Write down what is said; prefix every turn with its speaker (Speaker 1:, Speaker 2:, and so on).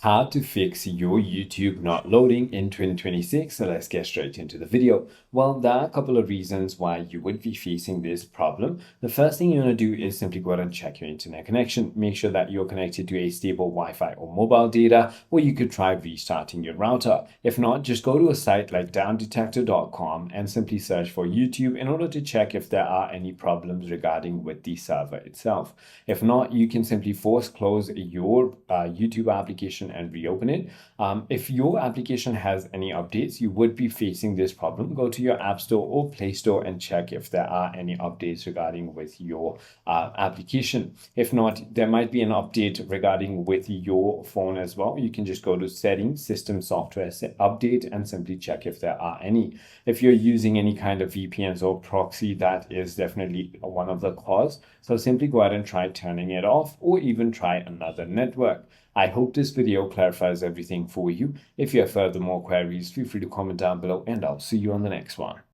Speaker 1: How to fix your YouTube not loading in 2026. So let's get straight into the video. Well, there are a couple of reasons why you would be facing this problem. The first thing you want to do is simply go ahead and check your internet connection. Make sure that you're connected to a stable Wi-Fi or mobile data, or you could try restarting your router. If not, just go to a site like downdetector.com and simply search for YouTube in order to check if there are any problems regarding with the server itself. If not, you can simply force close your YouTube application and reopen it. If your application has any updates, you would be facing this problem. Go to your App Store or Play Store and check if there are any updates regarding with your application. If not, there might be an update regarding with your phone as well. You can just go to Settings, System Software Update, and simply check if there are any. If you're using any kind of VPNs or proxy, that is definitely one of the cause. So simply go ahead and try turning it off, or even try another network. I hope this video clarifies everything for you. If you have further more queries, feel free to comment down below, and I'll see you on the next one.